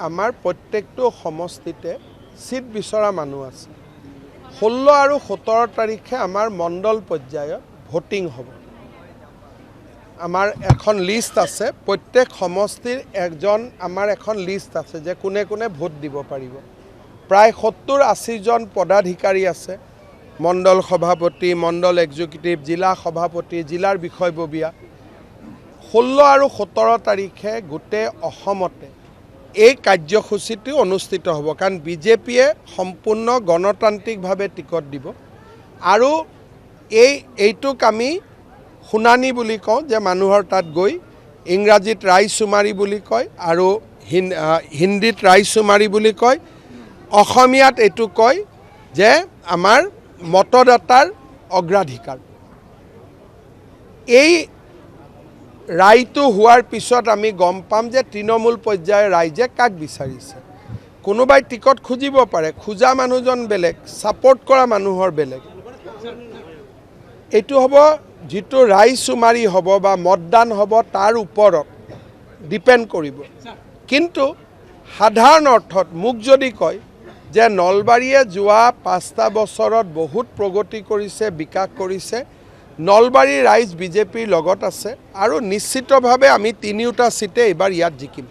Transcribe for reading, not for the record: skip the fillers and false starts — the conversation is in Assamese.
আমাৰ প্ৰত্যেকটো সমষ্টিতে সিট বিচৰা মানুহ আছে 16 আৰু 17 তাৰিখে আমাৰ মণ্ডল পৰ্যায়ত ভোটিং হ'ব আমাৰ এখন লিষ্ট আছে প্ৰত্যেক সমষ্টিৰ একজন আমাৰ এখন লিষ্ট আছে যে কোনে কোনে ভোট দিব পাৰিব প্ৰায় 70-80 জন পদাধিকাৰী আছে মণ্ডল সভাপতি মণ্ডল এক্সিকিউটিভ জিলা সভাপতি জিলাৰ বিষয়ববীয়া 16 আৰু 17 তাৰিখে গোটেই অসমতে এই কাৰ্যসূচীটো অনুষ্ঠিত হ'ব কাৰণ বিজেপিয়ে সম্পূৰ্ণ গণতান্ত্ৰিকভাৱে টিকট দিব আৰু এইটোক আমি শুনানি বুলি কওঁ যে মানুহৰ তাত গৈ ইংৰাজীত ৰাইচুমাৰি বুলি কয় আৰু হিন্দীত ৰাইচুমাৰি বুলি কয় অসমীয়াত এইটো কয় যে আমাৰ মতদাতাৰ অগ্ৰাধিকাৰ এই ৰায়টো হোৱাৰ পিছত আমি গম পাম যে তৃণমূল পৰ্যায়ৰ ৰাইজে কাক বিচাৰিছে কোনোবাই টিকট খুজিব পাৰে খুজা মানুহজন বেলেগ সাপোৰ্ট কৰা মানুহৰ বেলেগ এইটো হ'ব যিটো ৰাইচুমাৰি হ'ব বা মতদান হ'ব তাৰ ওপৰত ডিপেণ্ড কৰিব কিন্তু সাধাৰণ অৰ্থত মোক যদি কয় যে নলবাৰীয়ে যোৱা 5টা বছৰত বহুত প্ৰগতি কৰিছে বিকাশ কৰিছে নলবাৰী ৰাইজ বিজেপিৰ লগত আছে আৰু নিশ্চিতভাৱে আমি 3টা সিটে এবাৰ ইয়াত জিকিম